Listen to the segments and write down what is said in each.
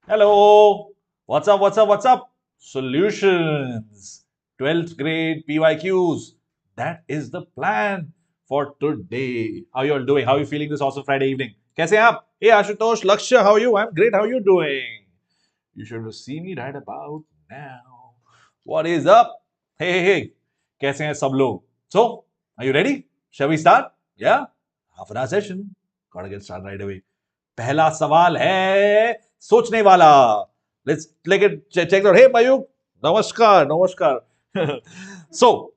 Hello. What's up? What's up? What's up? Solutions. 12th grade PYQs. That is the plan for today. How you all doing? How are you feeling this awesome Friday evening? कैसे हैं आप? Hey Ashutosh, Lakshya, how are you? I'm great. How are you doing? You should see me right about now. What is up? Hey, hey, hey. कैसे हैं सब लोग? So, are you ready? Shall we start? Yeah? Half an hour session. Gotta get started right away. पहला सवाल है सोचने वाला. Let's like it check out. Hey Mayuk, namaskar, namaskar. So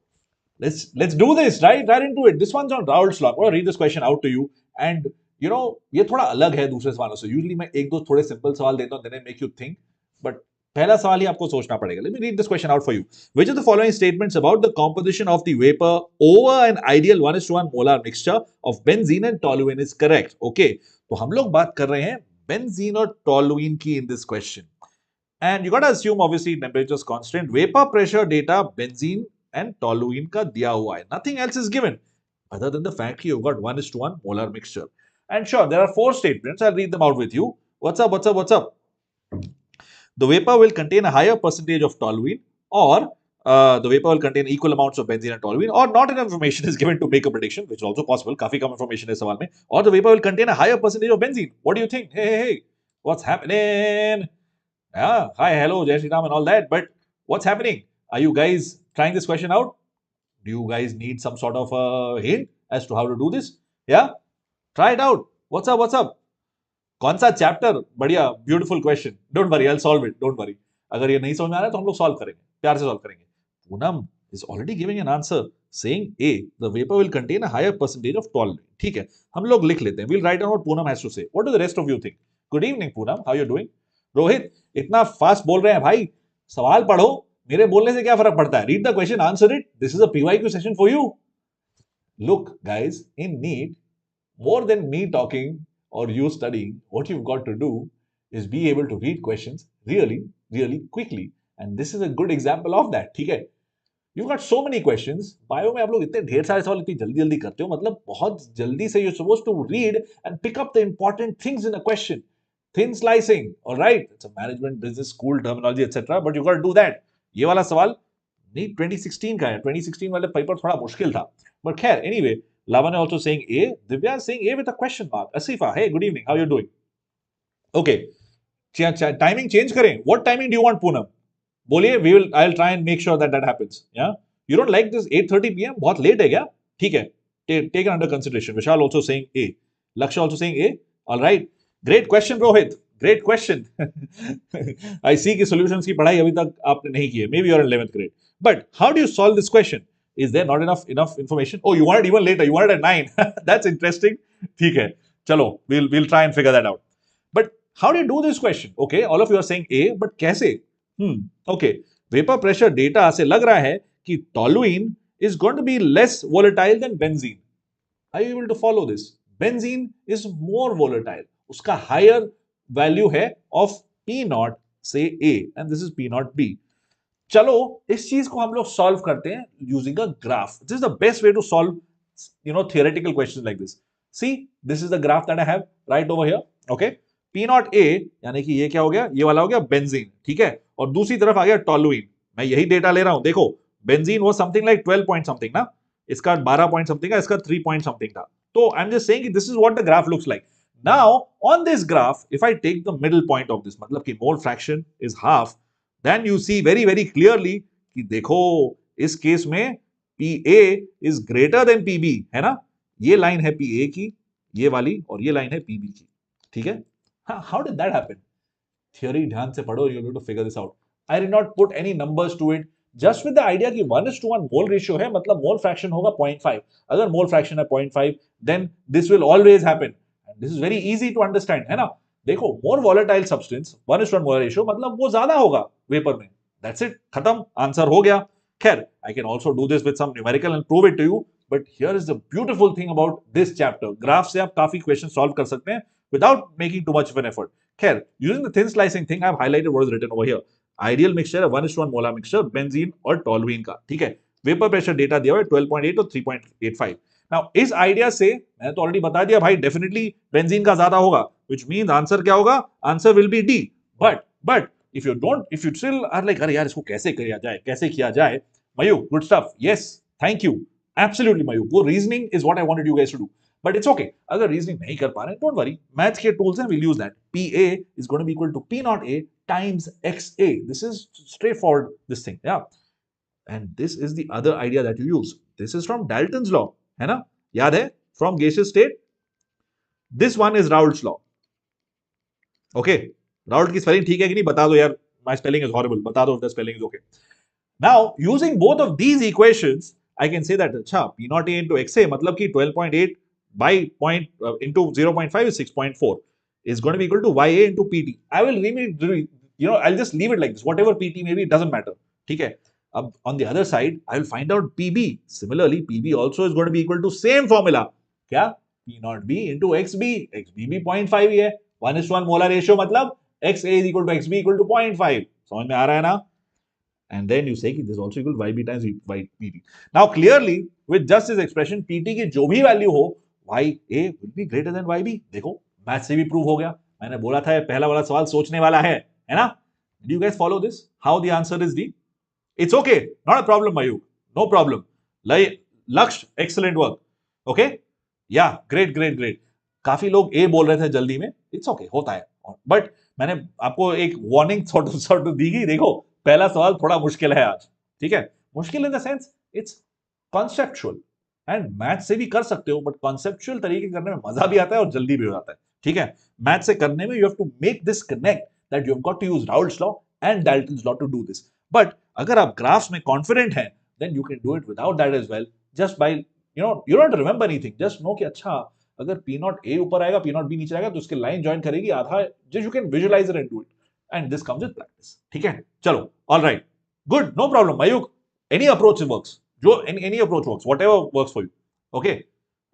let's do this right into it. This one's on Rahul's log. I'm gonna read this question out to you, and ये थोड़ा अलग है दूसरे सवालों से. Usually मैं एक दो थोड़े सिंपल सवाल देता हूँ, then I make you think. But पहला सवाल ही आपको सोचना पड़ेगा. Let me read this question out for you. Which of the following statements about the composition of the vapor over an ideal 1:1 molar mixture of benzene and toluene is correct? Okay. तो हम लोग बात कर रहे हैं benzene और toluene की in this question. And you got to assume obviously temperature is constant. Vapor pressure data benzene and toluene का दिया हुआ है. Nothing else is given other than the fact you've got 1:1 molar mixture. And sure, there are 4 statements. I'll read them out with you. What's up? What's up? What's up? The vapor will contain a higher percentage of toluene, or the vapor will contain equal amounts of benzene and toluene, or not enough information is given to make a prediction, which is also possible. काफी कम information है सवाल में. Or the vapor will contain a higher percentage of benzene. What do you think? Hey, hey, hey. What's happening? Yeah, hi, hello, Jai Shri Ram and all that. But what's happening? Are you guys trying this question out? Do you guys need some sort of a hint as to how to do this? Yeah? Try it out. What's up? What's up? कौन सा chapter? बढ़िया, beautiful question. Don't worry, I solve it. Don't worry. अगर ये नहीं समझ में आ रहा है तो हम लोग सॉल्व करेंगे, प्यार से सॉल्व करेंगे. Poonam is already giving an answer saying A, the vapour will contain a higher percentage of tolerant. ठीक है, हम लोग लिख लेते हैं. We'll write down what Poonam has to say. What do the rest of you think? Good evening Poonam, how you doing? Rohit, इतना fast बोल रहे हैं भाई, सवाल पढ़ो. मेरे बोलने से क्या फर्क पड़ता है? Read the question, answer it. This is a PYQ session for you. Look, guys, in NEET, more than me talking or you studying, what you've got to do is be able to read questions really, really quickly. And this is a good example of that. ठीक है? You've got so many questions. Bio में आप लोग इतने ढेर सारे सवाल इतनी जल्दी जल्दी करते हो, मतलब बहुत जल्दी से you're supposed to read and pick up the important things in a question. Thin slicing, all right? It's a management, business, school terminology, etc. But you got to do that. ये वाला सवाल नीट 2016 का है. 2016 वाले paper थोड़ा मुश्किल था. But खैर, anyway, Lavanya also saying A, Divya saying A with a question mark. Asifa, hey, good evening, how are you doing? Okay, timing change करें. What timing do you want, Poonam? बोलिए, I'll try and make sure that happens. Yeah, you don't like this 8:30 p.m. बहुत late है क्या? ठीक है, take it under consideration. Vishal also saying A, Lakshya also saying A. All right, great question, Rohit. Great question. I see कि solutions की पढ़ाई अभी तक आपने नहीं की है. Maybe you're in 11th grade. But how do you solve this question? Is there not enough information? Oh, you want it even later. You want it at 9. That's interesting. ठीक है. चलो, we'll try and figure that out. But how do you do this question? Okay, all of you are saying A, but कैसे? Okay. Vapor pressure data से लग रहा है कि toluene is going to be less volatile than benzene. Are you able to follow this? Benzene is more volatile. उसका higher value है of P naught say A, and this is P naught B. चलो इस चीज को हम लोग solve करते हैं using a graph. This is the best way to solve theoretical questions like this. See, this is the graph that I have right over here. Okay, P not A यानी कि ये क्या हो गया? ये वाला हो गया बेंजीन. ठीक है, और दूसरी तरफ आ गया टॉलुइन. मैं यही डेटा ले रहा हूं. देखो, बेंजीन वो समथिंग लाइक 12 पॉइंट समथिंग ना, इसका 12 पॉइंट समथिंग था, इसका 3 पॉइंट समथिंग था. तो I am just saying this is what the graph looks like. Now on this graph, if I take the middle point of this, मतलब कि mole fraction is half, then you see very very clearly कि देखो इस case में PA is greater than PB, है ना? ये line है PA की, ये वाली, और ये लाइन है PB की. ठीक है? How did that happen? Theory ध्यान से पढ़ो, you'll be able to figure this out. I did not put any numbers to it, just with the idea कि 1:1 mole ratio है, मतलब mole fraction होगा 0.5. अगर mole fraction है 0.5, then this will always happen. And this is very easy to understand, है ना? देखो, more volatile substance 1:1 molar ratio मतलब वो ज्यादा होगा वेपर में. That's it, खत्म, आंसर हो गया. खैर, I can also do this with some numerical and prove it to you. But here is the beautiful thing about this chapter. Graph से आप काफी क्वेश्चन सॉल्व कर सकते हैं without making too much of an effort. खैर, using the thin slicing thing, I have highlighted what is written over here. Ideal mixture है 1:1 molar mixture benzene और toluene का. ठीक है, वेपर प्रेशर डेटा दिया हुआ है 12.8 और 3.85. Now, इस आइडिया से मैंने तो ऑलरेडी बता दिया भाई, डेफिनेटली बेंजीन का ज्यादा होगा, which means आंसर क्या होगा? Answer will be D. but if you still are like, अरे यार इसको कैसे किया जाए, Mayuk, good stuff, yes, thank you, absolutely Mayuk, वो reasoning is what I wanted you guys to do, but it's okay, अगर reasoning नहीं कर पा रहे, don't worry, maths के tools हैं, we'll use that. PA is going to be equal to P naught A times XA. This is straightforward, this thing, yeah. And this is the other idea that you use. This is from Dalton's law, है ना, याद है, from gaseous state. This one is Raoult's law. Okay, Raoult की spelling ठीक है कि नहीं, बता दो यार, my spelling is horrible, बता दो if the spelling is okay. Now, using both of these equations, I can say that अच्छा P naught A into XA मतलब कि 12.8 by into 0.5 is 6.4 is going to be equal to YA into PT. I will I'll just leave it like this. Whatever PT may be, it doesn't matter. ठीक है. अब on the other side, I will find out PB. Similarly, PB also is going to be equal to same formula. क्या? P naught B into XB. XB भी 0.5 ही है. 1:1 molar ratio मतलब XA is equal to XB equal to 0.5. समझ में आ रहा है ना? And then you say कि this is also equal to YB times YPT. Now clearly, with just this expression, PT की जो भी value हो, YA will be greater than YB. देखो, मैथ से भी प्रूव हो गया. मैंने बोला था पहला वाला सवाल सोचने वाला है ना? Did you guys follow this? How the answer is D? It's okay, not a problem, Mayuk. No problem. Laksh, excellent work. Okay? Yeah, great. काफी लोग A बोल रहे थे जल्दी में. It's okay, होता है. But मैंने आपको एक वार्निंग सॉर्ट दी गई. देखो, पहला सवाल थोड़ा मुश्किल है आज. ठीक है? मुश्किल in the sense it's conceptual, and math से भी कर सकते हो, बट कॉन्सेप्चुअल तरीके करने में मजा भी आता है और जल्दी भी हो जाता है. ठीक है? मैथ से करने में you have to make this connect that you have got to use Raoult's law and Dalton's law to do this. But अगर आप ग्राफ्स में कॉन्फिडेंट हैं, then you can do it without that as well, just by you don't remember anything, just know कि अच्छा अगर P naught A ऊपर आएगा, P naught B नीचे आएगा, तो उसके लाइन ज्वाइन करेगी आधा, just you can visualise it and do it, and this comes with practice. ठीक है? चलो, alright, good, no problem Mayuk, any approach works, जो any approach works, whatever works for you. Okay,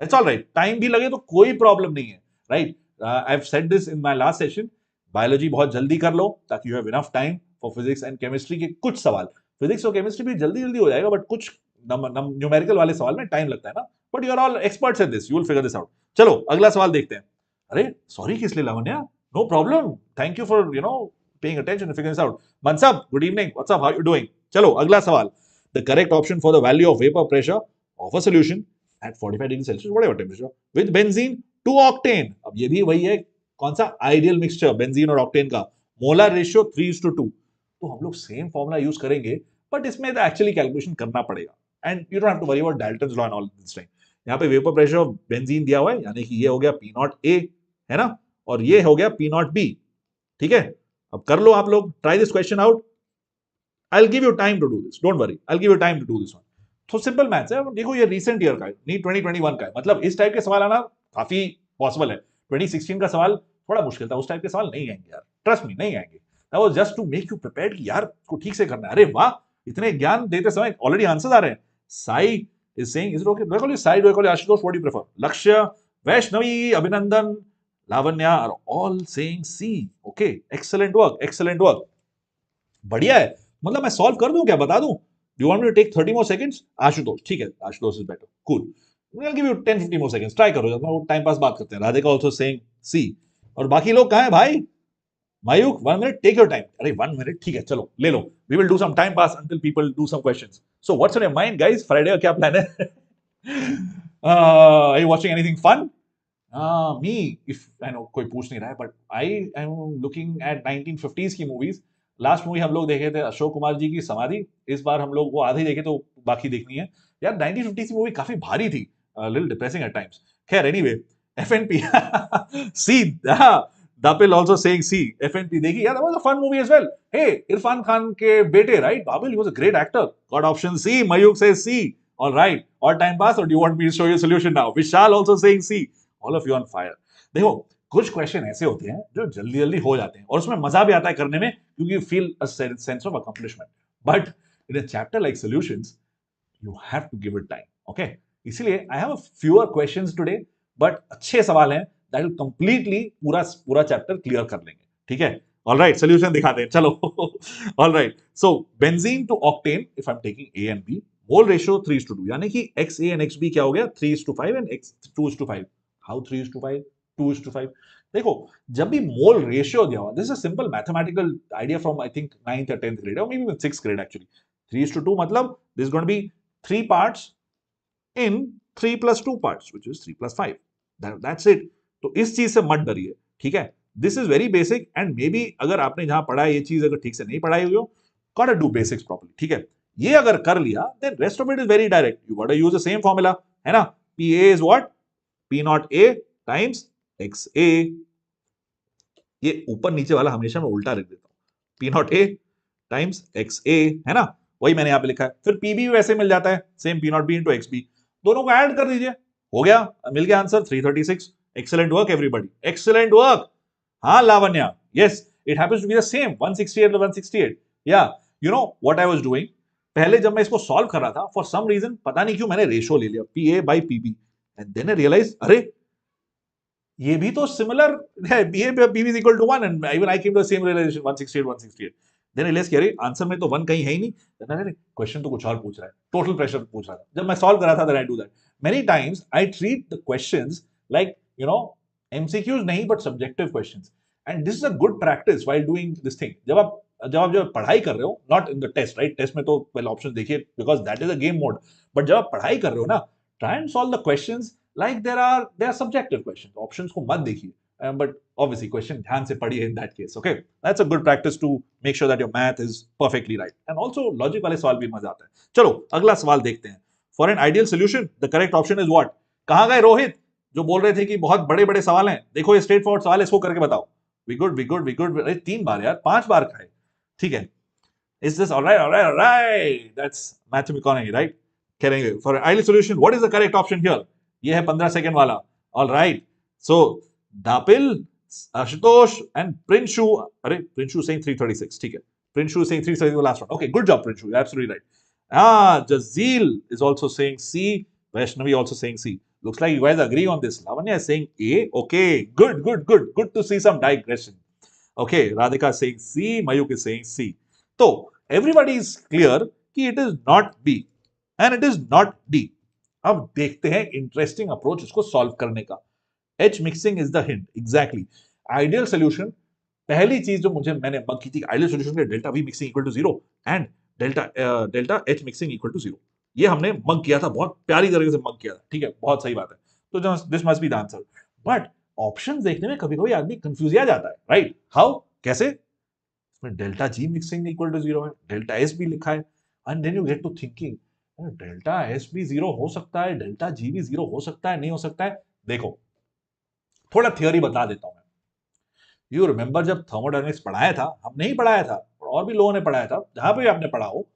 it's all right, time भी लगे तो कोई problem नहीं है, right? I've said this in my last session, biology बहुत जल्दी कर लो ताकि you have enough time for physics and chemistry के कुछ सवाल. फिजिक्स और केमिस्ट्री भी जल्दी हो जाएगा, बट कुछ न्यूमेरिकल वाले सवाल में टाइम लगता है ना, but you are all experts at this, you will figure this out. चलो अगला सवाल देखते हैं. अरे सॉरी किस लिए Lavanya? No problem, thank you for paying attention and figuring this out. Mansab, good evening. What's up? How you doing? चलो अगला सवाल. The correct option for the value of vapor pressure of a solution at 45 degrees Celsius, whatever temperature, with benzene to octane. अब ये भी वही है, कौन सा आइडियल मिक्सचर बेंजीन और ऑक्टेन का, मोलर रेशियो 3:2. तो हम लोग सेम फॉर्मूला यूज करेंगे, बट इसमें एक्चुअली कैलकुलेशन करना पड़ेगा, and you don't have to worry about Dalton's law and all this time. यहाँ पे वेपर प्रेशर ऑफ बेंजीन दिया हुआ है, यानी कि ये हो गया P naught A, है ना, और ये हो गया P naught B. ठीक है? अब कर लो आप लोग, try this question out. I will give you time to do this, don't worry, I will give you time to do this one. तो सिंपल मैथ्स है. देखो ये रीसेंट ईयर का है, नीट 2021 का है, मतलब इस टाइप के सवाल आना काफी पॉसिबल है. 2016 का सवाल थोड़ा मुश्किल था, उस टाइप के सवाल नहीं आएंगे यार, ट्रस्ट मी, नहीं आएंगे. That was just to make you prepared कि यार इसको ठीक से करना है. अरे वाह, इतने ज्ञान देते समय ऑलरेडी आंसर्स आ रहे हैं. Sai is saying, is it okay? Do I call you Sai? Do I call you Ashish? What do you prefer? Lakshya, Vaishnavi, Abhinandan, Lavanya are all saying C. Okay, excellent work, excellent work. बढ़िया है. मतलब मैं solve कर दूं क्या, बता दूं? Do you want me to take 30 more seconds? Ashutosh, ठीक है, Ashutosh is better. Cool. I'll give you 10-15 more seconds. Try करो, जब टाइम पास बात करते हैं. Radhika also saying C. और बाकी लोग कहाँ हैं भाई? Mayuk, 1 minute, take your time. अरे 1 minute, ठीक है, चलो ले लो. We will do some time pass until people do some questions. So what's on your mind, guys? Friday का क्या plan है? Are you watching anything fun? Me, if I know कोई पूछ नहीं रहा है, but I am looking at 1950s की movies. Last movie हम लोग देखे थे अशोक कुमार जी की समाधि. इस बार हम लोग वो आधी देखे, तो बाकी देखनी है. यार 1950s की मूवी काफी भारी थी, little depressing at times. खैर anyway, FNP. See, Dapil also saying C. FNP देखी, yeah, that was a fun movie as well. Hey, Irfan Khan के बेटे, right? Babil, he was a great actor. Got option C. Mayuk says C. All right. All time pass, or do you want me to show you a solution now? Vishal also saying C. All of you on fire. देखो, कुछ question ऐसे होते हैं जो जल्दी जल्दी हो जाते हैं, और उसमें मजा भी आता है करने में, क्योंकि you feel a sense of accomplishment. But in a chapter like solutions, you have to give it time. Okay? इसीलिए I have a fewer questions today, but अच्छे सवाल हैं. That will completely पूरा चैप्टर क्लियर कर लेंगे. ठीक है? All right, solution दिखाते हैं. चलो. All right. So benzene to octane, if I'm taking A and B, mole ratio 3:2, यानी कि XA and XB क्या हो गया? 3:5 and X 2:5. How 3:5? 2:5। देखो, जब भी मोल रेशियो दिया हुआ, this is simple mathematical idea from I think 9th or 10th grade or maybe 6th grade actually. 3:2 मतलब this is going to be 3 parts in 3 plus 2 parts which is 3 plus 5. That's it. तो इस चीज से मत डरिए, ठीक है? This is very basic and may be अगर आपने जहां पढ़ा है ये चीज अगर ठीक से नहीं पढ़ाई हुई हो, gotta do basics properly, ठीक है? ये अगर कर लिया then rest of it is very direct. You gotta use the same formula, है ना? PA is what? P naught A times XA. ये ऊपर नीचे वाला हमेशा मैं उल्टा लिख देता हूँ, P naught A times XA, है ना? वही मैंने यहाँ पे लिखा है। फिर PB भी वैसे मिल जाता है, same P naught B into XB, दोनों को ऐड कर दीजिए, हो गया, मिल गया answer 336। Excellent work everybody, excellent work. हाँ Lavanya, yes it happens to be the same 168 to 168। Yeah you know what I was doing, पहले जब मैं इसको सॉल्व कर रहा था, फॉर सम रीजन पता नहीं क्यों मैंने रेशो ले लिया PA by PB and then I realise अरे ये भी तो सिमिलर है, PA by PB is equal to 1 and even I came to the same realization 168 168। Then I realise कि अरे आंसर में तो 1 कहीं है ही नहीं, अरे क्वेश्चन तो कुछ और पूछ रहा है, टोटल प्रेशर पूछ रहा था। जब मैं सॉल्व कर रहा था then I do that many times, I treat the questions like you know MCQs नहीं but subjective questions and this is a good practice while doing this thing. जब पढ़ाई कर रहे हो, not in the test, right? Test में तो पहले option देखिए because that is a game mode, but जब आप पढ़ाई कर रहे हो ना, try and solve the questions like there are subjective questions, options को मत देखिए, but obviously question ध्यान से पढ़िए in that case, okay? That's a good practice to make sure that your math is perfectly right and also logic वाले सवाल भी मजा आता है। चलो अगला सवाल देखते हैं। For an ideal solution the correct option is what? कहाँ गए रोहित जो बोल रहे थे कि बहुत बड़े बड़े सवाल हैं? देखो ये स्ट्रेट फॉरवर्ड सवाल है, इसको करके बताओ। We good। अरे 3 बार यार, 5 बार खाए, ठीक है? Is this all right? That's Matthew McConaughey, right? करेंगे। For an ideal solution what is the correct option here? ये है 15 सेकंड वाला। All right, so Dapil, Ashutosh and Prinshu. Arey, Prinshu saying 336. ठीक है. Prinshu saying 336 the last one. Okay, good job Prinshu. You're absolutely right. Jazeel is also saying C. Vaishnavi also saying C. Looks like you guys agree on this. Lavanya is saying A. Okay, good. Good to see some digression. Okay, Radhika is saying C. Mayuk is saying C. So, everybody is clear कि it is not B and it is not D. अब देखते हैं interesting approach इसको solve करने का। H mixing is the hint, exactly. Ideal solution, पहली चीज जो मैंने मग की थी, ideal solution के delta V mixing equal to 0 and delta H mixing equal to 0। ये हमने मग किया था, बहुत प्यारी तरीके से मग किया था, ठीक है? बहुत सही बात है। तो this must be the answer, but options देखने में कभी कभी आदमी कंफ्यूज आ जाता है, राइट? हाउ, कैसे? इसमें delta G mixing equal to 0 है, डेल्टा S भी लिखा है, and then you get to thinking delta S भी 0 हो सकता है, डेल्टा G भी 0 हो सकता है, नहीं हो सकता है। देखो थोड़ा थियोरी बता देता हूं मैं। यू रिमेंबर जब थर्मोडायनेमिक्स पढ़ाया था, हमने ही पढ़ाया था और भी लोगों ने पढ़ाया था, जहां पे भी आपने पढ़ा हो,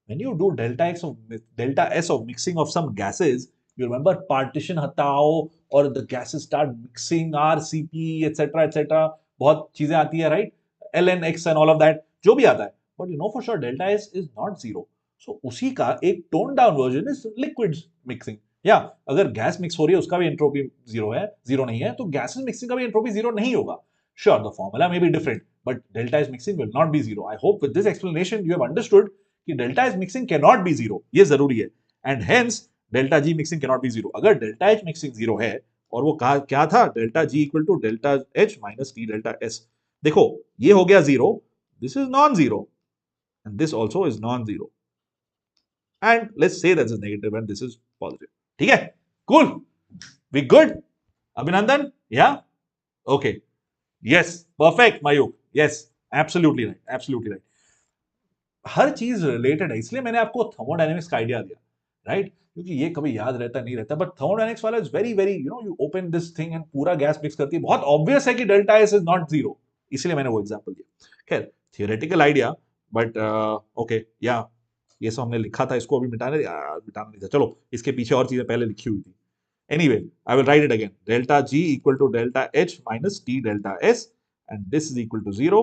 when you do delta S of mixing of some gases, you remember partition हटाओ और the gases start mixing RCP etc बहुत चीजें आती है, right? LNX and all of that, जो भी आता है, but you know for sure delta S is not 0। so उसी का एक tone down version is liquid mixing. या अगर गैस मिक्स हो रही है उसका भी एंट्रोपी 0 है, 0 नहीं है, तो गैसेस मिक्सिंग का भी एंट्रोपी 0 नहीं होगा। Sure, the formula may be different, but delta S mixing will not be 0। I hope with this explanation you have understood कि delta S mixing cannot be 0, ये जरूरी है, and hence delta G mixing cannot be 0। अगर delta H mixing 0 है और वो क्या था, delta G equal to delta H minus T delta S, देखो ये हो गया 0, this is non-zero and this also is non-zero, and let's say that is negative and this is positive। ठीक है, cool, we good Abhinandan? Yeah okay, yes perfect Mayuk, yes absolutely right. हर चीज related है, इसलिए मैंने आपको थर्मोडायनेमिक्स का आइडिया दिया, राइट? क्योंकि ये कभी याद रहता नहीं रहता, बट थर्मोडायनेमिक्स वाला is very you know, you open this thing and पूरा गैस मिक्स करती है, बहुत ऑब्वियस है कि डेल्टा एस इज नॉट 0, इसलिए मैंने वो एग्जांपल दिया। खैर थियोरेटिकल आइडिया, बट ओके, या ये सब हमने लिखा था, इसको अभी मिटाना नहीं था, चलो इसके पीछे और चीजें पहले लिखी हुई थी। Anyway, I will write it again. Delta G equal to delta H minus T delta S, and this is equal to 0.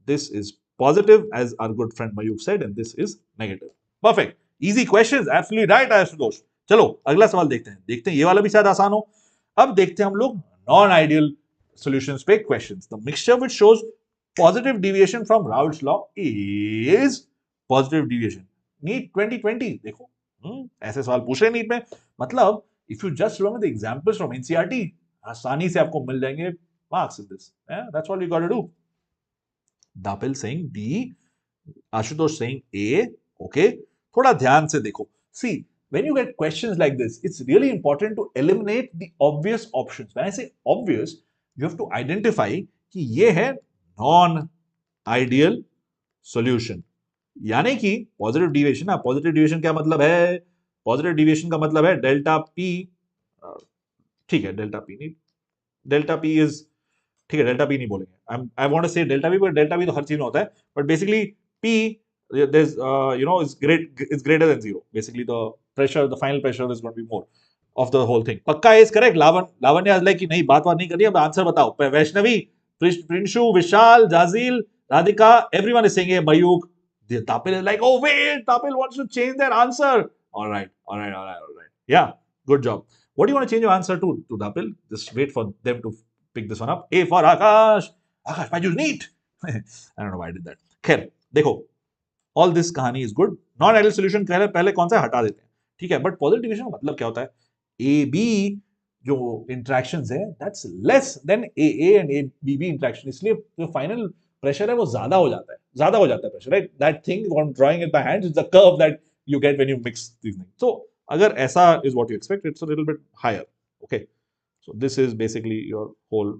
This is positive, as our good friend Mayuk said, and this is negative. Perfect. Easy questions. Absolutely right, Ashutosh. चलो अगला सवाल देखते हैं ये वाला भी शायद आसान हो। अब देखते हैं हम लोग नॉन आइडियल सॉल्यूशंस पे questions. The mixture which shows positive deviation from Raoult's law is positive deviation. NEET 2020 देखो, ऐसे सवाल पूछ रहे हैं नीट में। मतलब if you just remember the examples from NCERT, आसानी से आपको मिल जाएंगे marks in this, that's what you got to do. Dapil saying D, Ashutosh saying A. Okay, थोड़ा ध्यान से देखो. सी, when you get questions like this, it's really important to eliminate the obvious options. When I say obvious, you have to identify कि ये है non ideal solution. यानी कि positive deviation. Positive deviation क्या मतलब है? पॉजिटिव डिविएशन का मतलब है डेल्टा पी. ठीक है, डेल्टा पी नहीं, डेल्टा पी इज, ठीक है, डेल्टा पी नहीं बोलेंगे. आई वांट टू से delta P, but delta P तो हर चीज में होता है. But basically P, there's is greater than zero. Basically the pressure, the final pressure is going to be more of the whole thing. पक्का is correct. Lavanya like कि नहीं, बात नहीं करनी, अब आंसर बताओ. वैष्णवी, प्रिंशु, विशाल, जाजील, Radhika, everyone is saying Mayuk. Tapil is like, oh wait, Tapil wants to change their answer. All right. Yeah, good job. What do you want to change your answer to Tapil? Just wait for them to pick this one up. A for Aakash. Aakash, why you NEET? I don't know why I did that. खैर देखो, all this कहानी is good. Non ideal solution पहले कौन सा हटा देते हैं, ठीक है. बट पॉजिटिव डिविएशन का मतलब क्या होता है? ए बी जो इंटरेक्शंस है, that's less than A and A B B interaction. इसलिए जो फाइनल प्रेशर है वो ज्यादा हो जाता है pressure, right. That thing what I am drawing in my hands is the curve that you get when you mix these things. So अगर ऐसा is what you expect, it's a little bit higher. Okay, so this is basically your whole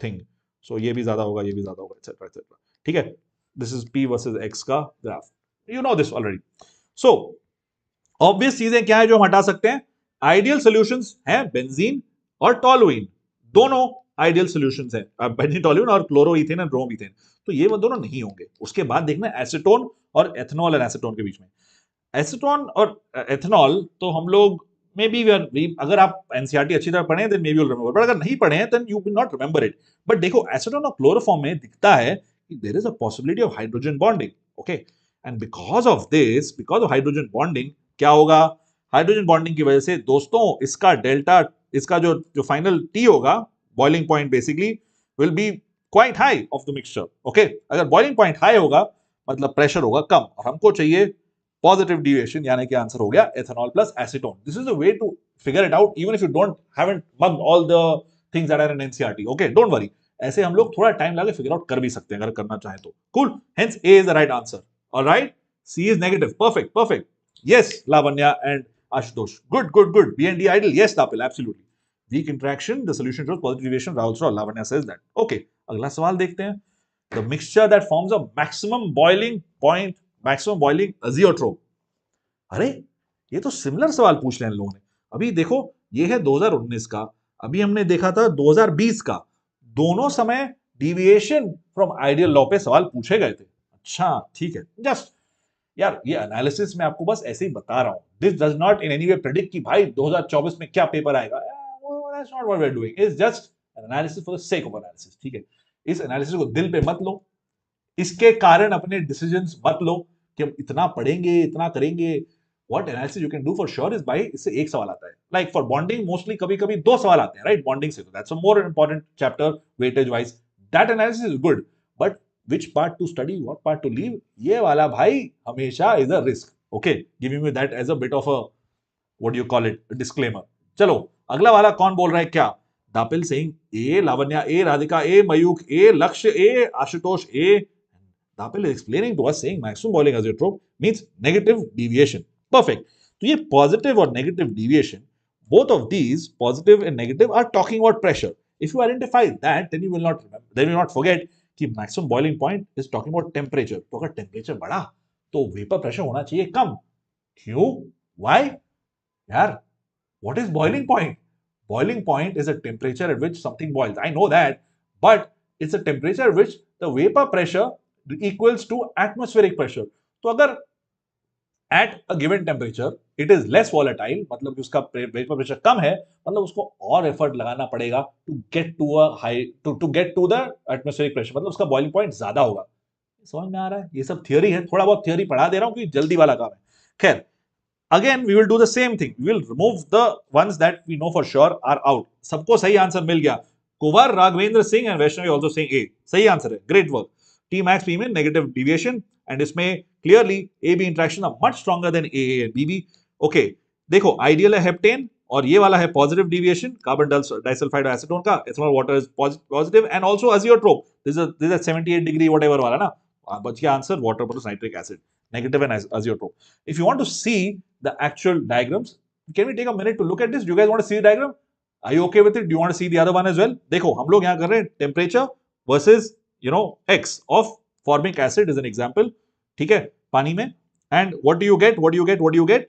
thing. So ये भी ज्यादा होगा, ये भी ज्यादा होगा, एटसेट्रा एटसेट्रा. ठीक है, this is P versus X का graph. You know this already. So, obvious चीजें क्या है जो हम हटा सकते हैं? आइडियल सॉल्यूशंस हैं बेंजीन और टोलुइन. दोनों आइडियल सॉल्यूशंस हैं, बेंजीन, टोलुइन और क्लोरोइथेन और ब्रोमीथेन. तो ये वो दोनों नहीं होंगे. उसके बाद देखना एसीटोन और एथेनॉल और एसीटोन के बीच में. एसीटोन और एथेनॉल तो हम लोग मे बी, अगर आप एनसीईआरटी अच्छी तरह पढ़े then maybe will remember, but अगर नहीं पढ़े हैं then you will not remember it. But देखो, एसीटोन और क्लोरोफॉर्म में दिखता है कि there is a possibility of hydrogen bonding. Okay, and because of this, because of hydrogen bonding, क्या होगा? हाइड्रोजन बॉन्डिंग की वजह से दोस्तों इसका डेल्टा, इसका जो फाइनल टी होगा, boiling point basically will be quite high of the mixture. Okay, अगर बॉइलिंग पॉइंट हाई होगा मतलब प्रेशर होगा कम, और हमको चाहिए पॉजिटिव डिविएशन, यानी कि आंसर हो गया ethanol plus acetone. This is the way to figure it out, even if you don't haven't mugged all the things that are in NCERT. Okay, don't worry, ऐसे हम लोग थोड़ा टाइम लगा figure out कर भी सकते हैं अगर करना चाहें तो. Cool, hence A is the right answer. Alright, C is negative. Perfect. Yes, Lavanya and Ashutosh. Good. B and D ideal. Yes, Tapil, absolutely. Weak interaction, the solution shows positive deviation. Rahul Sraw, Lavanya says that. Okay, अगला सवाल देखते हैं. The mixture that forms a maximum boiling point, maximum boiling azeotrope. अरे, ये तो similar सवाल पूछ रहे हैं लोगों ने. अभी देखो, ये है 2019 का, अभी हमने देखा था 2020 का. दोनों समय डिविएशन फ्रॉम आइडियल लॉ पे सवाल पूछे गए थे. अच्छा, ठीक है. जस्ट यार, ये एनालिसिस में आपको बस ऐसे ही बता रहा हूं. This does not in any way predict कि भाई 2024 में क्या पेपर आएगा. That's not what we are doing. It's just an analysis for the sake of analysis. ठीक है, इस एनालिसिस को दिल पे मत लो, इसके कारण अपने डिसीजंस मत लो कि हम इतना पढ़ेंगे, इतना करेंगे. What analysis you can do for sure is भाई, इससे एक सवाल आता है. लाइक फॉर बॉन्डिंग मोस्टली कभी-कभी दो सवाल आते हैं, राइट. बॉन्डिंग से, that's a more important chapter weightage wise. That analysis is good, but which part to study, what part to leave, ये वाला भाई हमेशा is a risk. Okay, giving me that as a bit of a, what do you call it, a disclaimer. चलो, अगला वाला कौन बोल रहा है क्या? दापिल saying A, Lavanya A, Radhika A, Mayukh A, लक्ष्य A, Ashutosh A. दापिल is explaining to us saying maximum boiling azeotrope means negative deviation. Perfect. तो ये positive और negative deviation, both of these, positive and negative, are talking about pressure. If you identify that, then you will not forget कि maximum boiling point is talking about temperature. तो अगर temperature बढ़ा तो vapour pressure होना चाहिए कम. क्यों? Why? यार, what is boiling point? Boiling point is a temperature at which something boils. I know that, but it's a temperature which the vapour pressure equals to atmospheric pressure. तो अगर at a given temperature it is less volatile, मतलब उसका vapour pressure कम है, मतलब उसको और effort लगाना पड़ेगा to get to a high, to get to the atmospheric pressure, मतलब उसका बॉइलिंग पॉइंट ज्यादा होगा. समझ में आ रहा है? ये सब थियोरी है, थोड़ा बहुत थियोरी पढ़ा दे रहा हूं कि जल्दी वाला काम है. खैर, again we will do the same thing. We will remove the ones that we know for sure are out. सबको सही आंसर मिल गया. Kunwar, Raghavendra Singh and Vaishnavi also saying A. सही आंसर है. Great work. T max P में नेगेटिव डिविएशन, एंड इसमें clearly A B interaction are much stronger than A and B B. Okay, देखो, ideal है हेप्टेन, और ये वाला है positive deviation, carbon disulphide acetone का, ethanol water is positive and also azeotrope, this is 78 degree whatever वाला ना, बच गया answer water plus nitric acid, negative and azeotrope. If you want to see the actual diagrams, can we take a minute to look at this? Do you guys want to see the diagram? Are you okay with it? Do you want to see the other one as well? देखो हम लोग यहाँ कर रहे हैं temperature versus x of formic acid is an example, ठीक है, पानी में, and what do you get? What do you get? What do you get?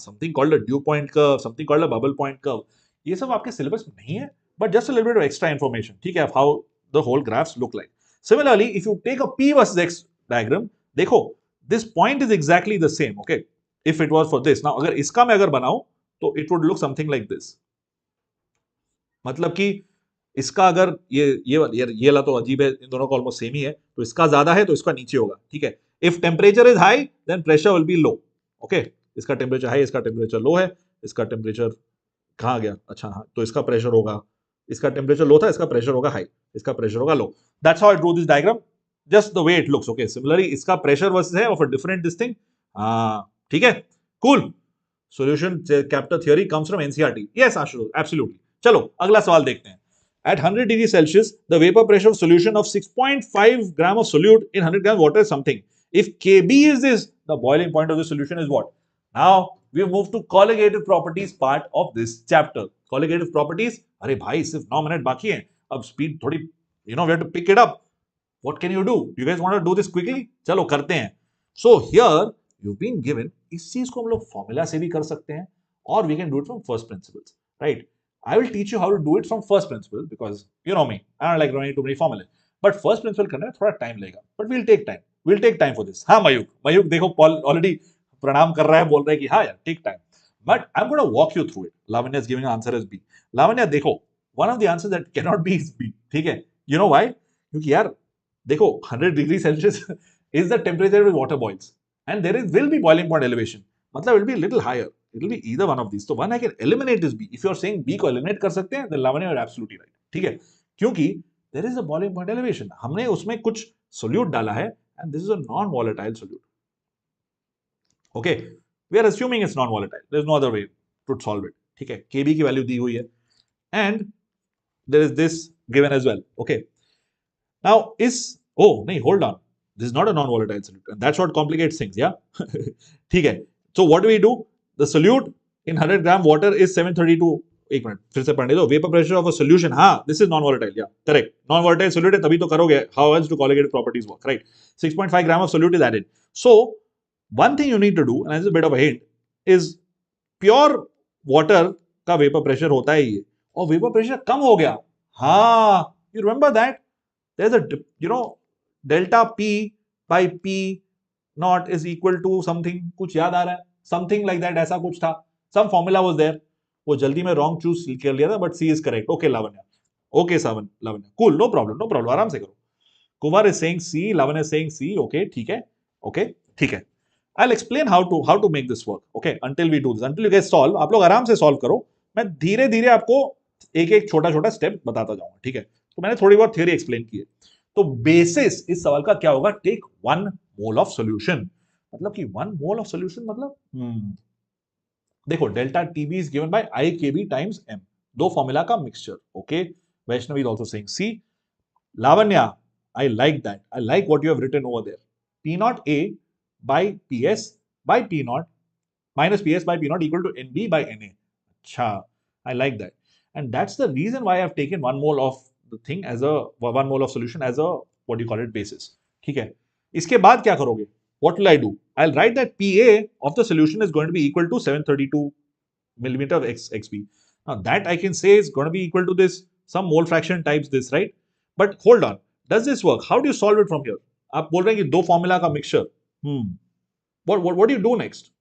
Something called a dew point curve, something called a bubble point curve. ये सब आपके syllabus में नहीं है, but just a little bit of extra information, ठीक है, how the whole graphs look like. Similarly, if you take a P versus X diagram, देखो this point is exactly the same, okay, if it was for this. Now अगर इसका मैं अगर बनाऊं तो it would look something like this. मतलब कि इसका अगर ये वाला तो अजीब है, इन दोनों का ऑलमोस्ट सेम ही है, तो इसका ज्यादा है तो इसका नीचे होगा, ठीक है. If temperature is high then pressure will be low, okay. इसका टेम्परेचर हाई, इसका टेम्परेचर लो है, इसका टेम्परेचर कहाँ गया, अच्छा हाँ, तो इसका प्रेशर होगा, इसका टेम्परेचर लो था, इसका प्रेशर होगा हाई, इसका प्रेशर होगा low. That's how I drew this diagram, just the way it looks, okay. Similarly इसका pressure versus है of a different this thing, ठीक है, cool. Solution chapter theory comes from NCERT. Yes Ashish, absolutely. चलो अगला सवाल देखते हैं. At 100 degrees Celsius, the vapor pressure of solution of 6.5 gram of solute in 100 grams water is something. If Kb is this, the boiling point of the solution is what? Now we have moved to colligative properties part of this chapter. Colligative properties, अरे भाई सिर्फ 9 minute बाकी हैं, अब speed थोड़ी, we have to pick it up. What can you do? You guys want to do this quickly? चलो करते हैं. So here you've been given, इस चीज को हम लोग फॉर्मूला से भी कर सकते हैं, और we can do it from first principles, right? I will teach you how to do it from first principle because you know me, I don't like running too many formulas. But first principle करने में थोड़ा time लगेगा, but we'll take time. We'll take time for this. हाँ मयूक देखो Paul already प्रणाम कर रहा है, बोल रहा है कि हाँ यार take time. But I'm going to walk you through it. Lavanya is giving an answer as B. Lavanya देखो, one of the answers that cannot be is B. ठीक है? You know why? क्योंकि यार देखो 100 degree Celsius is the temperature where water boils and there will be boiling point elevation, मतलब it will be a little higher, it will be either one of these. So one I can eliminate is B. If you are saying B को eliminate कर सकते हैं, then Lavanya are absolutely right, ठीक है, क्योंकि there is a boiling point elevation, हमने उसमें कुछ solute डाला है and this is a non-volatile solute, okay. We are assuming it's non-volatile, there is no other way to solve it, ठीक है. Kb की वैल्यू दी हुई है and there is this given as well, okay. Now hold on, this is not a non-volatile solute and that's what complicates things, yeah. ठीक है. So what do? The solute in 100 gram water is 732, एक minute फिर से पढ़ने दो. Vapor pressure of a solution, हाँ, this is non-volatile, yeah, correct. Non-volatile solute है तभी तो करोगे. How else do colligative properties work, right? 6.5 gram of solute is added. So one thing you need to do, and this is a bit of a hint, is pure water का vapor pressure होता है ये, और vapor pressure कम हो गया. हाँ, you remember that? There's a delta P by P naught is equal to something, कुछ याद आ रहा है, something like that, ऐसा कुछ था, some formula was there, वो जल्दी में wrong choose कर लिया था, but C is correct. Okay Lavanya, okay Lavanya, cool, no problem, आराम से करो. Kumar is saying C, Lavanya is saying C, okay, ठीक है, okay, ठीक है. I'll explain how to make this work, okay, until we do this, until you guys solve. आप लोग आराम से solve करो, मैं धीरे धीरे आपको एक एक छोटा छोटा स्टेप बताता जाऊंगा, ठीक है. तो मैंने थोड़ी बहुत थ्योरी एक्सप्लेन की है. तो बेसिस इस सवाल का क्या होगा, टेक 1 मोल ऑफ सॉल्यूशन, मतलब कि 1 मोल ऑफ सॉल्यूशन मतलब देखो delta TB is given by I KB times M, दो फॉर्मूला का mixture, okay. Vaishnavi is also saying C. Lavanya, I like that, I like what you have written over there. P naught A by PS by P naught minus PS by P naught equal to NB by NA. अच्छा, I like that. And that's the reason why I have taken 1 mole of the thing as a 1 mole of solution as a what do you call it basis. ठीक है. इसके बाद क्या करोगे? What will I do? I'll write that PA of the solution is going to be equal to 732 millimeter of XB. Now that I can say is going to be equal to this, some mole fraction types this, right? But hold on, does this work? How do you solve it from here? आप बोल रहे हैं कि दो formula का mixture. What do you do next?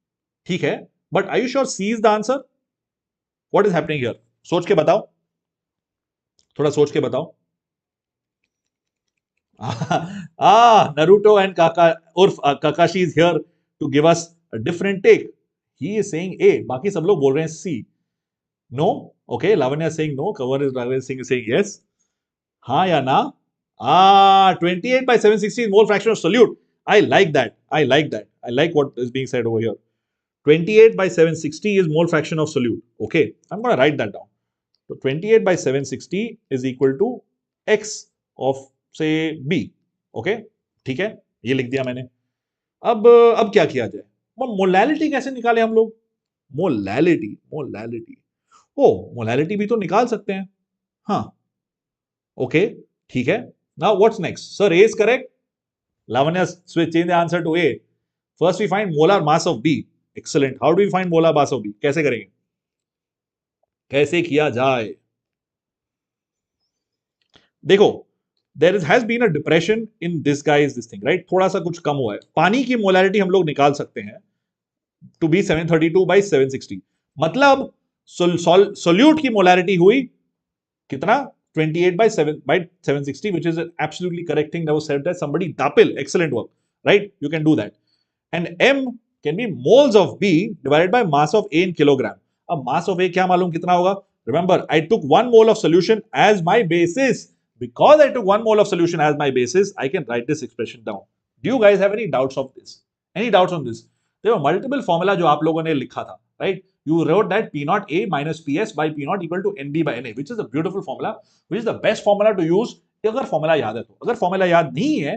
ठीक है, but are you sure C is the answer? What is happening here? सोच के बताओ, थोड़ा सोच के बताओ. Naruto and Kakashi is here to give us a different take. He is saying A, बाकी सब लोग बोल रहे हैं C. No? Okay, Lavanya is saying no, Kavar is saying yes. हाँ या ना? 28 by 760 is mole fraction of solute. I like that. I like what is being said over here. 28 by 760 is mole fraction of solute. Okay, I'm going to write that down. So 28 by 760 is equal to x of say b. Okay, ठीक है, ये लिख दिया मैंने. अब क्या किया जाए? मोलैलिटी कैसे निकाले हम लोग? मोलैलिटी मोलैलिटी भी तो निकाल सकते हैं. हाँ, ओके, ठीक है. Now what's next? Sir, A is correct. Lavanya, switch, change the answer to A. First we find molar mass of B. Excellent. How do we find molar mass of B? कैसे करेंगे? कैसे किया जाए? देखो, there has been a depression in this guy's this thing, right? थोड़ा सा कुछ कम हुआ है. पानी की मोलैरिटी हम लोग निकाल सकते हैं to be 732 by 760. मतलब सोल्यूट की मोलैरिटी हुई कितना? 28 by 760, which is an absolutely correct thing that was said by somebody. Dapil, excellent work, right? You can do that. And M can be moles of B divided by mass of A in kilogram. अब mass of A क्या मालूम कितना होगा? Remember, I took 1 mole of solution as my basis. Because I took 1 mole of solution as my basis, I can write this expression down. Do you guys have any doubts of this? Any doubts on this? There were multiple formula जो आप लोगों ने लिखा था, right? You wrote that P naught A minus PS by P naught equal to NB by NA, which is a beautiful formula, which is the best formula to use. अगर formula याद है तो. अगर formula याद नहीं है,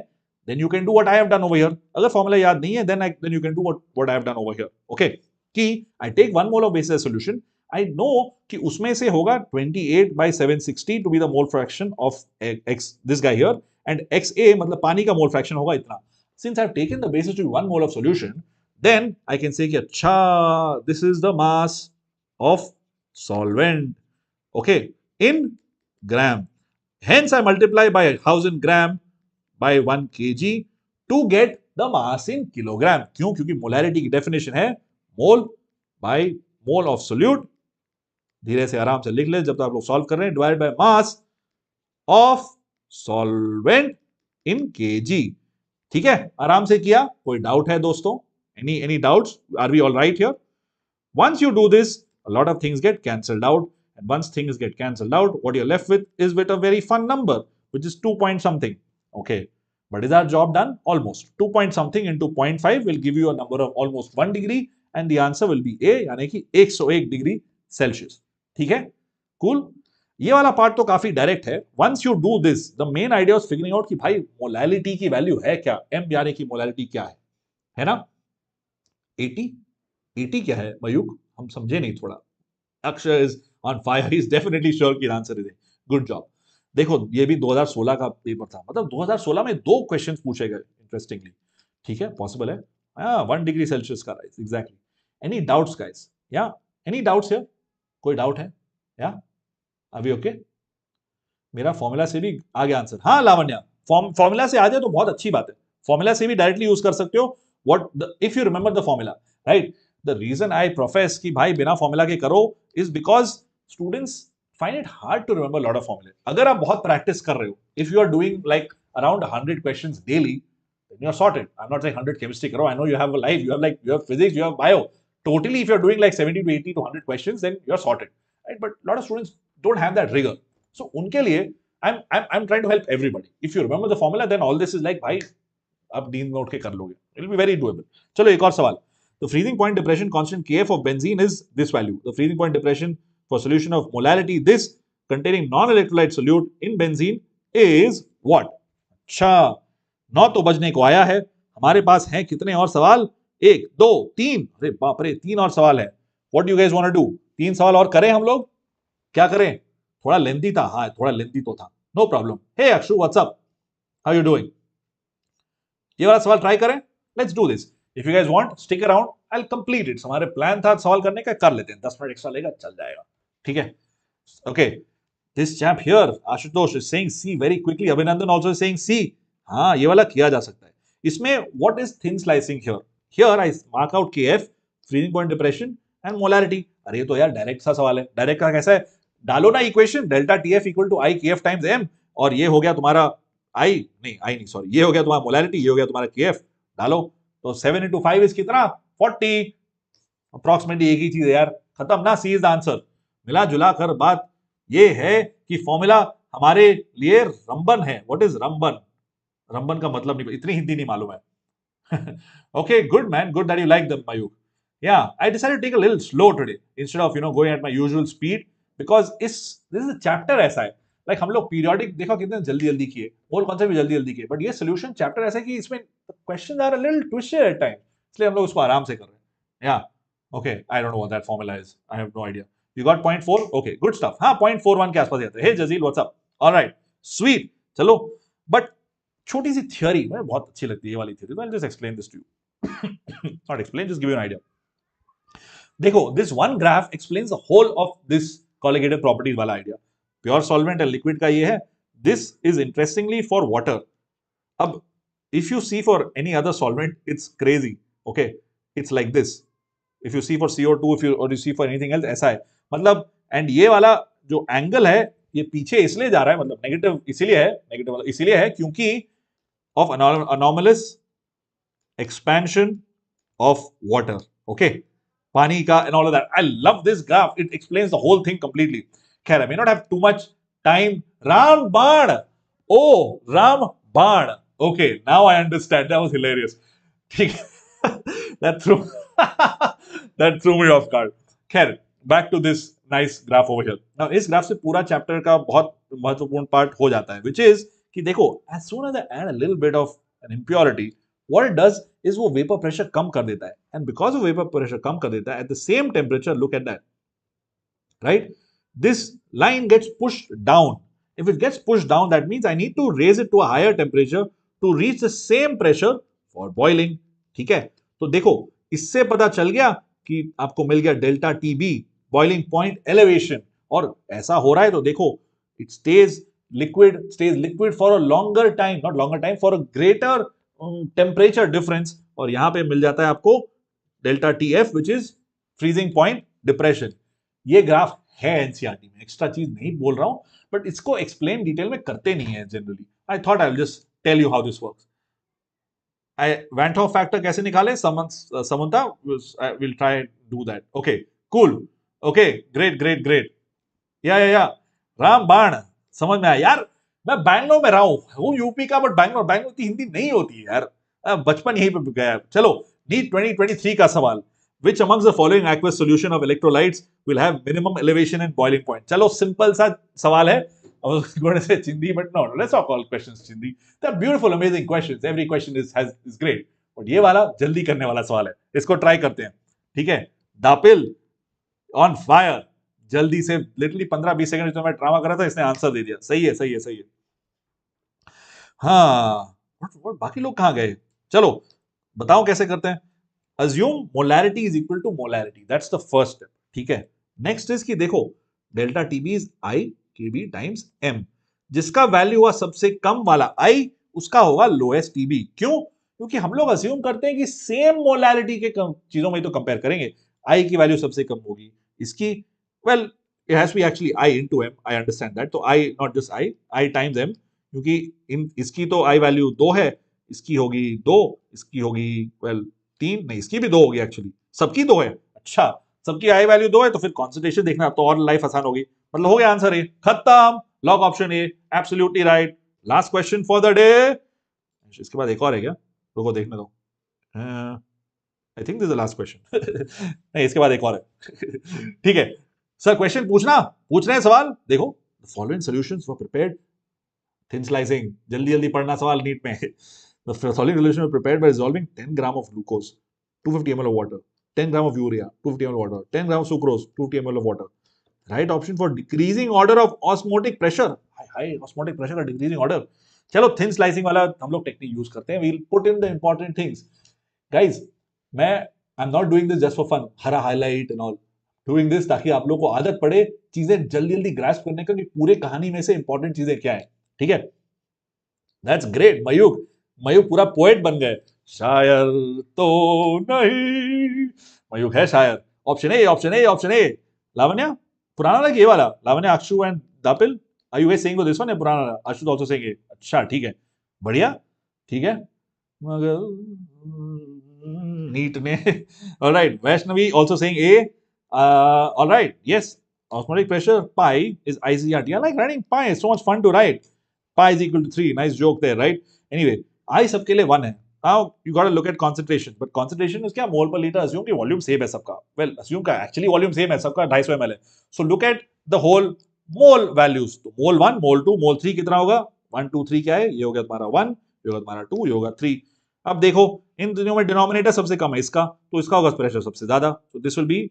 then you can do what I have done over here. अगर formula याद नहीं है, then you can do what I have done over here. Okay? कि I take 1 mole of basis as solution. I know कि उसमें से होगा 28 by 760 to be the mole fraction of X, this guy here, and XA मतलब पानी का mole fraction होगा इतना. Since I have taken the basis to be 1 mole of solution, then I can say कि अच्छा, this is the mass of solvent, okay, in gram. Hence I multiply by 1000 gram by 1 kg to get the mass in kilogram. क्यों? क्योंकि molarity की definition है mole by mole of solute. धीरे से आराम से लिख ले जब तक आप लोग सॉल्व कर रहे हैं. Divide by mass of solvent in KG. ठीक है, आराम से किया. कोई डाउट है दोस्तों? Any doubts? Are we all right here? Once you do this, a lot of things get cancelled out, and once things get cancelled out, what you're left with is a very fun number, which is 2 point something. Okay, but is our job done? Almost. 2 point something into 0.5 will give you a number of almost 1 degree, and the answer will be A, यानी कि 101 degree Celsius. ठीक है, cool. ये वाला part तो काफी direct है. Once you do this, the main idea of figuring out कि भाई मोलैलिटी की वैल्यू है क्या, M यानी कि मोलैलिटी क्या है ना? 80 क्या है मयूक? हम समझे नहीं थोड़ा. अक्षर is on fire, is definitely sure कि आंसर इज. Good job. देखो, ये भी 2016 का पेपर था, मतलब 2016 में 2 क्वेश्चंस पूछे गए इंटरेस्टिंगली. ठीक है, पॉसिबल है. 1 डिग्री सेल्सियस का rise. Exactly. Any doubts guys? या एनी डाउट्स हियर? कोई डाउट है? या अभी ओके? मेरा फॉर्मूला से भी आ गया आंसर. हाँ लावण्या, फॉर्मूला से आ जाए तो बहुत अच्छी बात है. फॉर्मूला से भी डायरेक्टली यूज कर सकते हो. If you remember the formula, right? The reason I profess कि भाई बिना फॉर्मूला के करो is because students find it hard to remember a lot of formula. अगर आप बहुत प्रैक्टिस कर रहे हो, if you are doing like around 100 questions daily, then you are sorted. I'm not saying 100 chemistry karo. I know you have a life, you have physics, you have bio. Totally, if you're doing like 70 to 80 to 100 questions, then you're sorted, right? But a lot of students don't have that rigor. So उनके लिए I'm trying to help everybody. If you remember the formula, then all this is like भाई आप नींद में उठ के कर लोगे. It will be very doable. चलो एक और सवाल. The freezing point depression constant Kf of benzene is this value. The freezing point depression for solution of molarity this containing non-electrolyte solute in benzene is what? अच्छा, 9 तो बजने को आया है. हमारे पास हैं कितने और सवाल? 1 2 3. अरे बाप रे, 3 और सवाल है. What do you guys want to do? 3 सवाल और करें हम लोग? क्या करें? थोड़ा लेंथी था. हाँ, थोड़ा लेंथी तो था. No problem. Hey Akshu, what's up? How you doing? ये वाला सवाल ट्राई करें. Let's do this. If you guys want, stick around, I will complete it. हमारे प्लान था सवाल करने का, कर लेते हैं. 10 मिनट एक्स्ट्रा लेगा, चल जाएगा. ठीक है, okay. This chap here, Ashutosh, is saying C very quickly. Abhinandan also is saying C. हाँ, ये वाला किया जा सकता है. इसमें what is thin slicing here? Here I mark out KF, freezing point depression and molarity. अरे ये तो यार डायरेक्ट सा सवाल है. डायरेक्ट का कैसा है? डालो ना equation, delta TF equal to i KF times M, और ये हो गया तुम्हारा आई नहीं सॉरी, ये हो गया तुम्हारा मोलैरिटी, ये हो गया तुम्हारा केएफ. डालो तो 7 into 5 इज कितना? 40. अप्रॉक्सिमेटली एक ही चीज है यार. खत्म ना. सी इज द आंसर. मिला जुला कर बात ये है कि फॉर्मूला हमारे लिए रंबन है. What is रंबन? रंबन का मतलब नहीं, इतनी हिंदी नहीं मालूम है. Okay, good man, good that you like the Mayuk. Yeah, I decided to take a little slow today instead of going at my usual speed because this is a chapter ऐसा है like हम लोग periodic देखो कितने जल्दी जल्दी किए whole concept भी जल्दी जल्दी किए but ये solution chapter ऐसा है कि इसमें questions are a little twisted at times इसलिए हम लोग उसको आराम से कर रहे हैं. Yeah, okay, I don't know what that formula is. I have no idea. You got 0.4? Okay, good stuff. हाँ 0.41 के आसपास जाता है. Hey Jazeel, what's up? All right, sweet. चलो, but छोटी सी theory मुझे बहुत अच्छी लगती है ये वाली theory. So I'll just explain this to you. Not explain, just give you an idea. देखो, this one graph explains the whole of this colligative properties वाला idea. Pure solvent and liquid का ये है. This is interestingly for water. अब if you see for any other solvent, it's crazy. Okay, it's like this. If you see for CO2, or you see for anything else, ऐसा है. मतलब and ये वाला जो angle है ये पीछे इसलिए जा रहा है मतलब नेगेटिव इसीलिए है क्योंकि of anomalous expansion of water. Okay. पानी का and all of that. I love this graph. It explains the whole thing completely. खैर, I may not have too much time. Rambaan. Oh, Rambaan. Okay, now I understand. That was hilarious. ठीक that threw that threw me off guard. खैर, back to this nice graph over here. Now, इस graph से पूरा chapter का बहुत महत्वपूर्ण part हो जाता है, which is कि देखो, as soon as I add a little bit of an impurity, what it does is वो vapor pressure कम कर देता है, and because वो vapor pressure कम कर देता है, at the same temperature, look at that, right? This line gets pushed down. If it gets pushed down, that means I need to raise it to a higher temperature to reach the same pressure for boiling. ठीक है? तो देखो, इससे पता चल गया कि आपको मिल गया delta TB, boiling point elevation, और ऐसा हो रहा है तो देखो, it stays liquid for a longer time, not longer time, for a greater temperature difference, और यहां पे मिल जाता है आपको delta TF which is freezing point depression. ये ग्राफ है एनसीईआरटी में, एक्स्ट्रा चीज नहीं बोल रहा हूं, बट इसको एक्सप्लेन डिटेल में करते नहीं है generally. I thought I will just tell you how this works. Van 't Hoff factor कैसे निकाले? Samantha will try do that. Okay, cool. Okay, great. या रामबाण समझ में आया यार. मैं बैंगलोर में रहा हूँ यूपी का, बट बैंगलोर की हिंदी नहीं होती है यार. बचपन यहीं पे गया. चलो, नीट 2023 का सवाल. Which amongst the following aqueous solution of electrolytes will have minimum elevation and boiling point? चलो, सिंपल सा सवाल है. I was going to say Chindi, but no, let's not call questions Chindi. They're beautiful, amazing questions. Every question is great. But ये वाला जल्दी करने वाला सवाल है. इसको ट्राई करते हैं. ठीक है? दापिल on fire. जल्दी से लिटरली 15-20 सेकंड तो मैं ड्रामा कर रहा था, इसने आंसर दे दिया. सही है. हाँ, बाकी लोग कहाँ गए? चलो, बताओ कैसे करते हैं. Assume molarity is equal to molarity. That's the first step. ठीक है? Next is कि देखो, delta TB is I KB times M. जिसका वैल्यू हुआ सबसे कम वाला I, उसका होगा लोएस्ट TB. क्यों? क्योंकि हम लोग अज्यूम करते हैं कि सेम मोलैरिटी के चीजों में तो कंपेयर करेंगे. I की वैल्यू सबसे कम होगी. इसकी, well, it has to be actually I into M. I understand that. तो I, not just I times M. क्योंकि इसकी तो I वैल्यू 2 है, इसकी होगी 2, इसकी होगी, well, 3 नहीं, इसकी भी 2 होगी एक्चुअली. सबकी 2 है. अच्छा, सबकी I वैल्यू 2 है तो फिर कॉन्सेंट्रेशन देखना, तो और लाइफ आसान होगी. मतलब हो गया आंसर ए. खत्म. Log option A, absolutely right. Last question for the day. इसके बाद एक और है क्या? रुको देखने दो. I think this is the last question. नहीं, इसके बाद एक और है. ठीक है सर, क्वेश्चन पूछ रहे हैं सवाल. देखो, the following solutions were prepared. Thin slicing, जल्दी पढ़ना सवाल नीट में. The following solution was prepared by dissolving 10 gram of glucose, 250 ml of water, 10 gram of urea, 250 ml of water, 10 gram of sucrose, 250 ml of water. Right option for decreasing order of osmotic pressure. High osmotic pressure or decreasing order. चलो, thin slicing वाला हम लोग technique use करते हैं. We'll put in the important things. Guys, I'm not doing this just for fun. हरा highlight and all. Doing this ताकि आप लोग को आदत पड़े चीजें जल्दी ग्रास्प करने का कि पूरे कहानी में से इंपॉर्टेंट चीजें क्या है. ठीक है? That's great. मयूक पूरा पोएट बन गए. शायर तो नहीं, मयूक है शायर. Option A. लावण्या, पुराना लगे ये वाला. Lavanya, Akshu and Dapil, are you saying this one? पुराना. Akshu also saying A. अच्छा, ठीक है, बढ़िया. ठीक है, मगर नीट ने. Alright, Vaishnavi also saying A. Alright, yes, osmotic pressure pi is ICRT. I like writing pi. It's so much fun to write. Pi is equal to 3. Nice joke there, right? Anyway, I सबके लिए 1 है. Now you got to look at concentration, but concentration is क्या मोल पर litre. Assume कि volume same है सबका. Well, assume का actually volume same है सबका 250 ml है. So look at the whole mole values. तो mole 1, mole 2, mole 3 कितना होगा? 1, 2, 3 क्या है? ये हो गया तुम्हारा 1, ये होगा तुम्हारा 2, ये होगा 3. अब देखो इन दोनों में डिनोमिनेटर सबसे कम है इसका, तो इसका होगा प्रेशर सबसे ज्यादा. तो दिस विल बी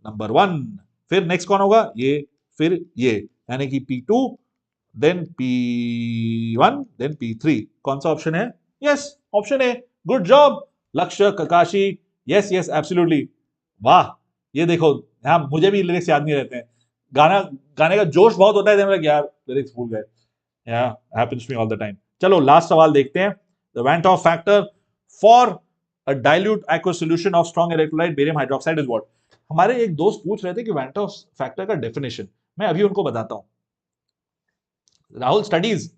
नंबर 1. फिर नेक्स्ट कौन होगा? ये, फिर ये, यानी कि P2, then P1, then P3. कौन सा ऑप्शन है? Yes, option A. Good job लक्ष्य, ककाशी. Yes yes absolutely. वाह, ये देखो यहाँ मुझे भी लिरिक्स याद नहीं रहते हैं. गाने का जोश बहुत होता है, यार लिरिक्स भूल गए. Yeah, happens to me all the time. चलो लास्ट सवाल देखते हैं. The Van 't Hoff factor for a dilute aqueous solution of strong electrolyte barium hydroxide is what? हमारे एक दोस्त पूछ रहे थे कि Van 't Hoff factor का डेफिनेशन. मैं अभी उनको बताता हूं. राहुल स्टडीज,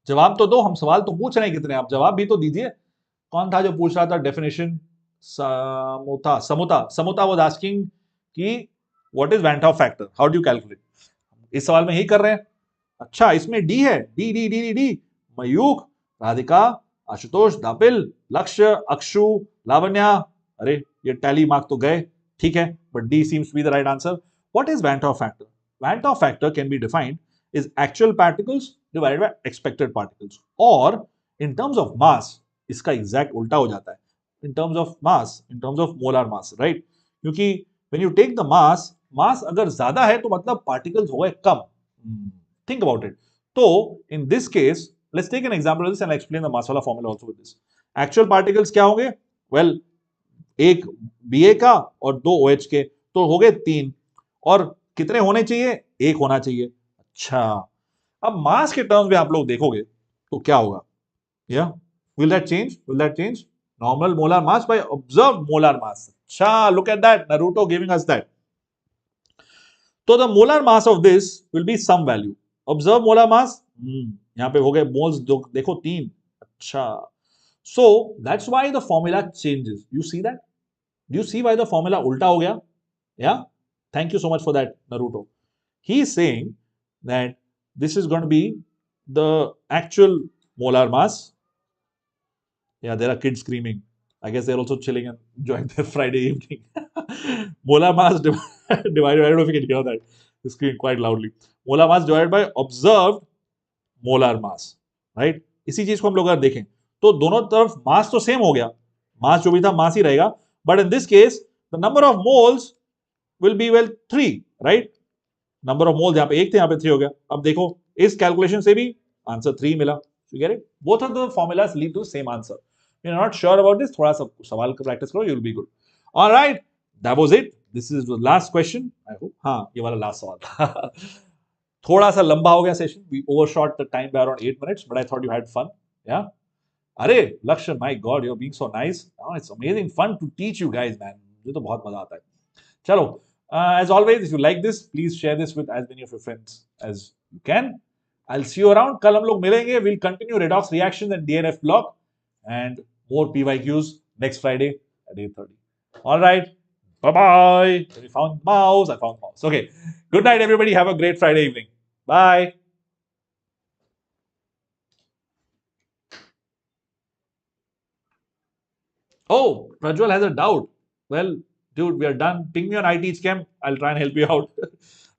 जवाब तो दो. हम सवाल तो पूछ रहे हैं कितने, आप जवाब भी तो दीजिए. कौन था जो पूछ रहा था डेफिनेशन? समुता वाज आस्किंग कि what is Van 't Hoff factor, how do you calculate. इस सवाल में ही कर रहे हैं. अच्छा, इसमें डी है. D D D D D. Mayukh, Radhika, Ashutosh, Dapil, Lakshya, Akshu, Lavanya. अरे ये टैली मार्क तो गए, ठीक है, but D seems to be the right answer. What is Van 't Hoff factor? Van 't Hoff factor can be defined is actual particles divided by expected particles, or in terms of mass इसका exact उल्टा हो जाता है. in terms of mass, in terms of molar mass, right? क्योंकि when you take the mass अगर ज्यादा है तो मतलब particles हो गए कम. Think about it. So in this case, let's take an example of this and I'll explain the mass वाला formula also with this. Actual particles क्या होंगे? Well, एक Ba का और 2 OH के, तो हो गए 3. और कितने होने चाहिए? 1 होना चाहिए. अच्छा, अब मास के टर्म्स में आप लोग देखोगे तो क्या होगा? या will that change? Normal molar mass by observed molar mass. अच्छा, look at that, Naruto giving us that. तो the molar mass of this will be some value. Observe molar mass, यहां पे हो गए मोल्स देखो 3. अच्छा, so that's why the formula changes. You see that? Do you see why the formula उल्टा हो गया? Yeah, thank you so much for that Naruto. He is saying that this is going to be the actual molar mass. Yeah, there are kids screaming. I guess they're also chilling and enjoying their Friday evening. Molar mass divided, I don't know if you can hear that. They scream quite loudly. Molar mass divided by observed molar mass. Right? इसी चीज को हम लोग अगर देखें तो दोनों तरफ मास तो सेम हो गया. मास जो भी था मास ही रहेगा. But in this case, the number of moles will be, well, 3, right? Number of moles यहाँ पे 1 थे, यहाँ पे 3 हो गया. अब देखो इस कैलकुलेशन से भी आंसर 3 मिला. You get it? Both of the formulas lead to same answer. You are not sure about this, थोड़ा सा सवाल का प्रैक्टिस करो, you will be good. Alright, that was it. This is the last question, I hope. हाँ, ये वाला last सवाल था. थोड़ा सा लंबा हो गया session. We overshot the time by around 8 minutes, but I thought you had fun. Yeah, अरे Lakshya, my god, you are being so nice. It's amazing fun to teach you guys, man. मुझे तो बहुत मजा आता है. चलो, as always, if you like this, please share this with as many of your friends as you can. I'll see you around. कल हम लोग मिलेंगे. We'll continue redox reactions and DNF block and more PYQs next Friday at 8:30. All right. Bye-bye. We found mouse. I found mouse. Okay. Good night, everybody. Have a great Friday evening. Bye. Oh, Prajwal has a doubt. Well, dude, we are done. Ping me on iTeachCam. I'll try and help you out.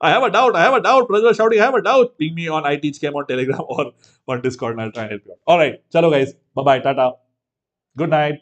I have a doubt. Prajwal shouting, I have a doubt. Ping me on iTeachCam on Telegram or on Discord and I'll try and help you out. All right. Chalo, guys. Bye-bye. Tata. Good night.